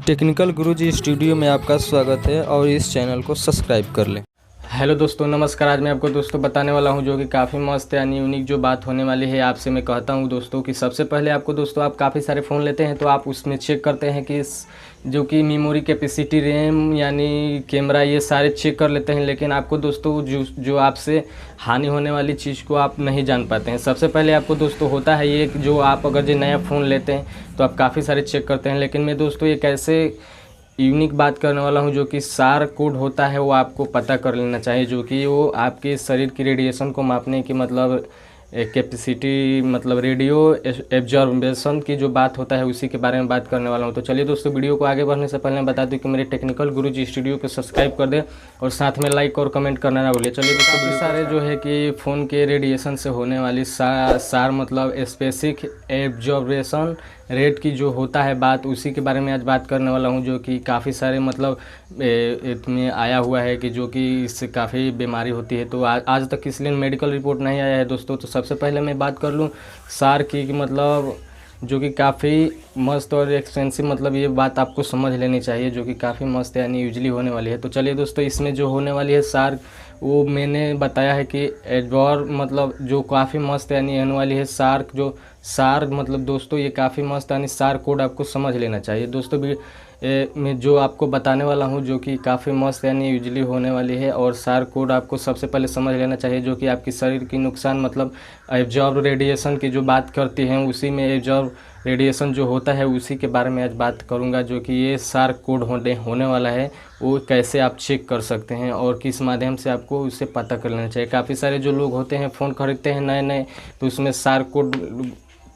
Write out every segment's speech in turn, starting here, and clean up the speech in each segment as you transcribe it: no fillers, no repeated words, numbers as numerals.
Technical गुरुजी studio में आपका स्वागत है और इस चैनल को सब्सक्राइब कर लें। हेलो दोस्तों, नमस्कार। आज मैं आपको दोस्तों बताने वाला हूं जो कि काफ़ी मस्त यानी यूनिक जो बात होने वाली है आपसे मैं कहता हूं दोस्तों कि सबसे पहले आपको दोस्तों आप काफ़ी सारे फ़ोन लेते हैं तो आप उसमें चेक करते हैं कि जो कि मेमोरी कैपेसिटी, रैम यानी कैमरा, ये सारे चेक कर लेते हैं। लेकिन आपको दोस्तों जो आपसे हानि होने वाली चीज़ को आप नहीं जान पाते हैं। सबसे पहले आपको दोस्तों होता है ये, जो आप अगर जो नया फ़ोन लेते हैं तो आप काफ़ी सारे चेक करते हैं। लेकिन मैं दोस्तों एक ऐसे यूनिक बात करने वाला हूं जो कि सार कोड होता है वो आपको पता कर लेना चाहिए, जो कि वो आपके शरीर की रेडिएशन को मापने की मतलब कैपेसिटी, मतलब रेडियो एब्जॉर्बेशन की जो बात होता है उसी के बारे में बात करने वाला हूं। तो चलिए दोस्तों, वीडियो को आगे बढ़ने से पहले मैं बता दूं कि मेरे टेक्निकल गुरुजी स्टूडियो को सब्सक्राइब कर दें और साथ में लाइक और कमेंट करना ना भूलिए। चलिए दोस्तों, सारे जो है कि फ़ोन के रेडिएशन से होने वाली सार मतलब स्पेसिफिक एब्जॉर्बेशन रेट की जो होता है बात, उसी के बारे में आज बात करने वाला हूं, जो कि काफ़ी सारे मतलब इसमें आया हुआ है कि जो कि इससे काफ़ी बीमारी होती है। तो आज तक इसलिए मेडिकल रिपोर्ट नहीं आया है दोस्तों। तो सबसे पहले मैं बात कर लूं सार की, मतलब जो कि काफ़ी मस्त और एक्सपेंसिव, मतलब ये बात आपको समझ लेनी चाहिए, जो कि काफ़ी मस्त यानी यूजली होने वाली है। तो चलिए दोस्तों, इसमें जो होने वाली है सार, वो मैंने बताया है कि एडवॉर मतलब जो काफ़ी मस्त यानी होने वाली है सार, जो सार मतलब दोस्तों ये काफ़ी मस्त यानी सार कोड आपको समझ लेना चाहिए दोस्तों। मैं जो आपको बताने वाला हूं जो कि काफ़ी मस्त यानी यूजली होने वाली है, और सार कोड आपको सबसे पहले समझ लेना चाहिए, जो कि आपकी शरीर की नुकसान मतलब एब्जॉर्ब रेडिएशन की जो बात करती हैं उसी में एब्जॉर्ब रेडिएशन जो होता है उसी के बारे में आज बात करूंगा, जो कि ये सार कोड होने वाला है वो कैसे आप चेक कर सकते हैं और किस माध्यम से आपको उससे पता कर लेना चाहिए। काफ़ी सारे जो लोग होते हैं फ़ोन खरीदते हैं नए नए, तो उसमें सार कोड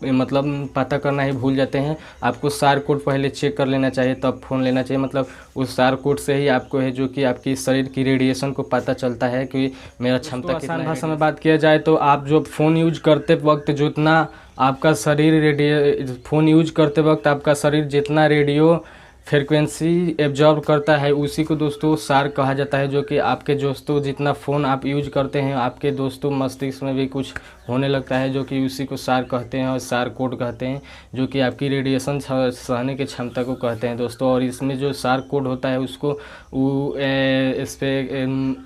मतलब पता करना ही भूल जाते हैं। आपको सार कोड पहले चेक कर लेना चाहिए तब फ़ोन लेना चाहिए। मतलब उस सार कोड से ही आपको है जो कि आपकी शरीर की रेडिएशन को पता चलता है कि मेरा क्षमता कितना है। आसान भाषा में बात किया जाए तो आप जो फ़ोन यूज करते वक्त जितना आपका शरीर फ़ोन यूज करते वक्त आपका शरीर जितना रेडियो फ्रिक्वेंसी एब्जॉर्ब करता है उसी को दोस्तों सार कहा जाता है, जो कि आपके दोस्तों जितना फ़ोन आप यूज करते हैं आपके दोस्तों मस्तिष्क में भी कुछ होने लगता है, जो कि उसी को सार कहते हैं और सार कोड कहते हैं, जो कि आपकी रेडिएशन सहने की क्षमता को कहते हैं दोस्तों। और इसमें जो सार कोड होता है उसको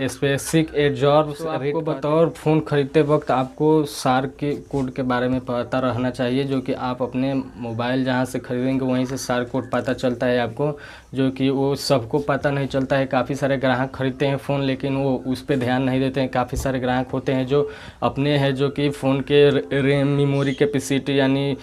स्पेसिफिक एब्जॉर्ब रेट, बतौर फ़ोन खरीदते वक्त आपको सार के कोड के बारे में पता रहना चाहिए, जो कि आप अपने मोबाइल जहाँ से खरीदेंगे वहीं से सार कोड पता चलता है आपको, जो कि वो सबको पता नहीं चलता है। काफ़ी सारे ग्राहक खरीदते हैं फ़ोन लेकिन वो उस पर ध्यान नहीं देते हैं। काफ़ी सारे ग्राहक होते हैं जो अपने हैं जो कि फ़ोन के रैम, मेमोरी कैपेसिटी यानी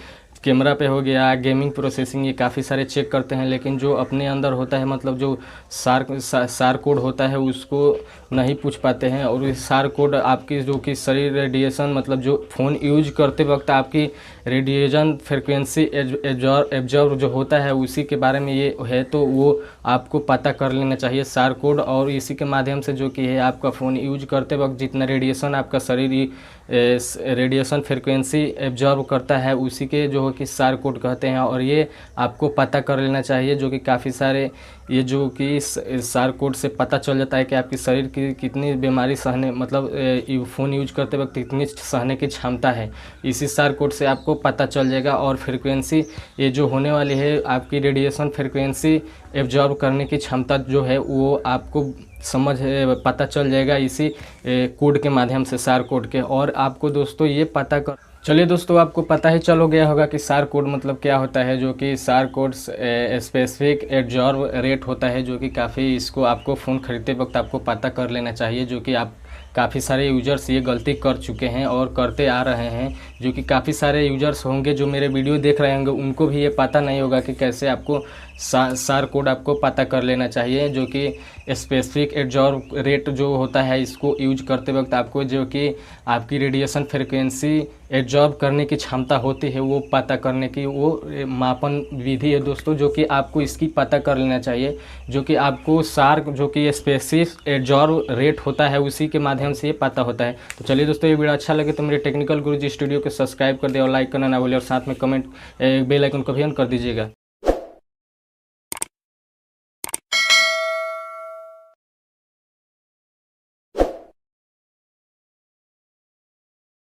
कैमरा पे हो गया, गेमिंग प्रोसेसिंग, ये काफ़ी सारे चेक करते हैं, लेकिन जो अपने अंदर होता है मतलब जो सार कोड होता है उसको नहीं पूछ पाते हैं। और इस सार कोड आपकी जो कि शरीर रेडिएशन मतलब जो फ़ोन यूज करते वक्त आपकी रेडिएशन फ्रिक्वेंसी एब्जॉर्ब जो होता है उसी के बारे में ये है, तो वो आपको पता कर लेना चाहिए सार कोड। और इसी के माध्यम से जो कि है आपका फ़ोन यूज करते वक्त जितना रेडिएशन आपका शरीर रेडिएशन फ्रिक्वेंसी एब्जॉर्ब करता है उसी के जो कि सार कोड कहते हैं, और ये आपको पता कर लेना चाहिए, जो कि काफ़ी सारे ये जो कि सार कोड से पता चल जाता है कि आपकी शरीर की कितनी बीमारी सहने मतलब फ़ोन यूज करते वक्त कितनी सहने की क्षमता है, इसी सार कोड से आपको पता चल जाएगा। और फ्रिक्वेंसी ये जो होने वाली है आपकी रेडिएशन फ्रिक्वेंसी एब्जॉर्ब करने की क्षमता जो है वो आपको पता चल जाएगा इसी कोड के माध्यम से, सार कोड के। और आपको दोस्तों ये पता कर चलिए दोस्तों, आपको पता ही चल गया होगा कि सार कोड मतलब क्या होता है, जो कि सार कोड स्पेसिफिक एब्जॉर्ब रेट होता है, जो कि काफ़ी इसको आपको फ़ोन खरीदते वक्त आपको पता कर लेना चाहिए, जो कि आप काफ़ी सारे यूजर्स ये गलती कर चुके हैं और करते आ रहे हैं, जो कि काफ़ी सारे यूजर्स होंगे जो मेरे वीडियो देख रहे होंगे उनको भी ये पता नहीं होगा कि कैसे आपको सार कोड आपको पता कर लेना चाहिए, जो कि स्पेसिफिक एब्जॉर्ब रेट जो होता है इसको यूज करते वक्त आपको जो कि आपकी रेडिएशन फ्रिक्वेंसी एब्जॉर्ब करने की क्षमता होती है वो पता करने की वो मापन विधि है दोस्तों, जो कि आपको इसकी पता कर लेना चाहिए, जो कि आपको सार जो कि स्पेसिफिक एब्जॉर्ब रेट होता है उसी के माध्यम से ये पता होता है। तो चलिए दोस्तों, ये वीडियो अच्छा लगे तो मेरे टेक्निकल गुरुजी स्टूडियो को सब्सक्राइब कर दे और लाइक करना ना भूलिए, और साथ में कमेंट बेल आइकन को भी ऑन कर दीजिएगा।